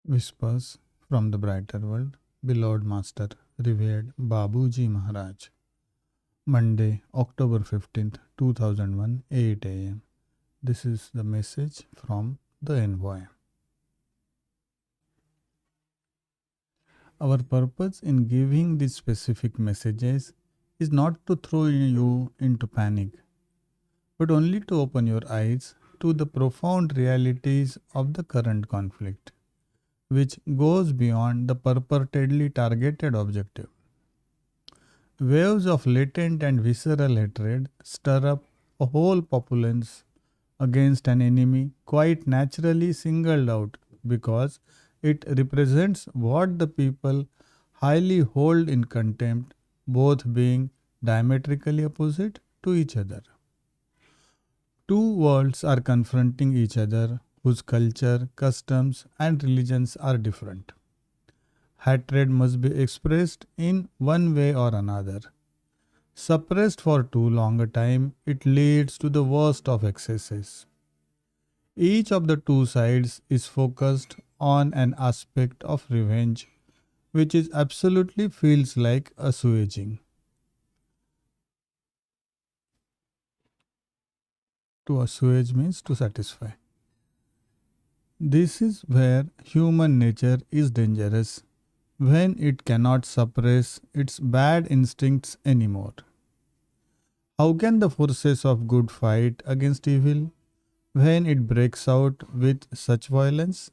Whispers from the Brighter World, beloved Master, revered Babuji Maharaj. Monday, October 15th, 2001, 8 am. This is the message from the envoy. Our purpose in giving these specific messages is not to throw you into panic, but only to open your eyes to the profound realities of the current conflict, which goes beyond the purportedly targeted objective. Waves of latent and visceral hatred stir up a whole populace against an enemy quite naturally singled out because it represents what the people highly hold in contempt, both being diametrically opposite to each other. Two worlds are confronting each other whose culture, customs, and religions are different. Hatred must be expressed in one way or another. Suppressed for too long a time, it leads to the worst of excesses. Each of the two sides is focused on an aspect of revenge, which is absolutely feels like assuaging. To assuage means to satisfy. This is where human nature is dangerous when it cannot suppress its bad instincts anymore. How can the forces of good fight against evil when it breaks out with such violence?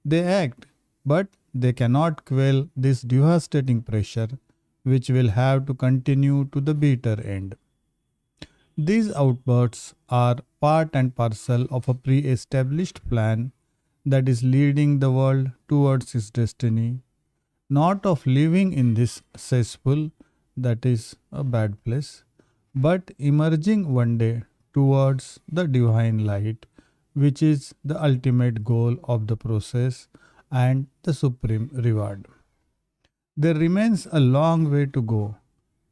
They act, but they cannot quell this devastating pressure, which will have to continue to the bitter end. These outbursts are part and parcel of a pre established plan that is leading the world towards its destiny, not of living in this cesspool that is a bad place, but emerging one day towards the divine light, which is the ultimate goal of the process and the supreme reward. There remains a long way to go,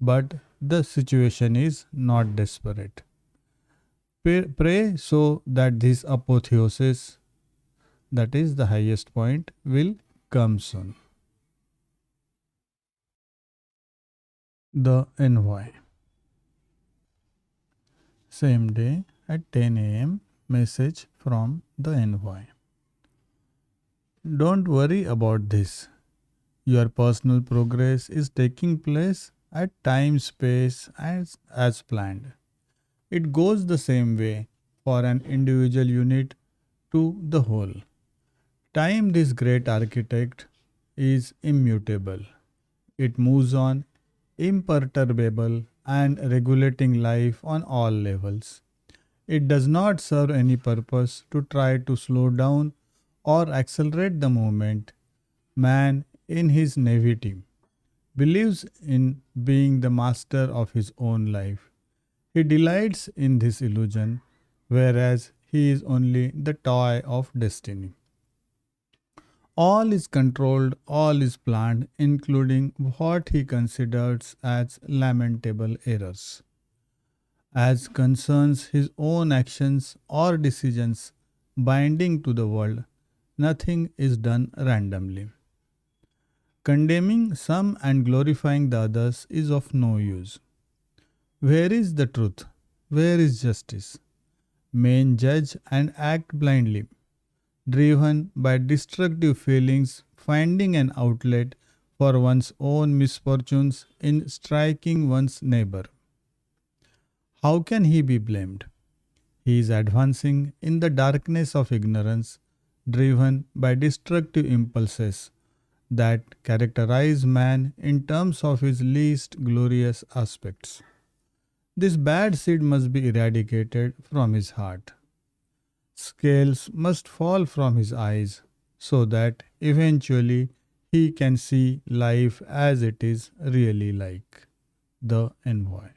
but the situation is not desperate. Pray so that this apotheosis, that is the highest point, will come soon. The envoy. Same day at 10 am, message from the envoy. Don't worry about this. Your personal progress is taking place at time space as planned. It goes the same way for an individual unit to the whole. Time, this great architect, is immutable. It moves on, imperturbable, and regulating life on all levels. It does not serve any purpose to try to slow down or accelerate the movement. Man, in his naivety, believes in being the master of his own life. He delights in this illusion, whereas he is only the toy of destiny. All is controlled, all is planned, including what he considers as lamentable errors. As concerns his own actions or decisions binding to the world, nothing is done randomly. Condemning some and glorifying the others is of no use. Where is the truth? Where is justice? Men judge and act blindly, driven by destructive feelings, finding an outlet for one's own misfortunes in striking one's neighbor. How can he be blamed? He is advancing in the darkness of ignorance, driven by destructive impulses that characterize man in terms of his least glorious aspects. This bad seed must be eradicated from his heart. Scales must fall from his eyes so that eventually he can see life as it is really like. The envoy.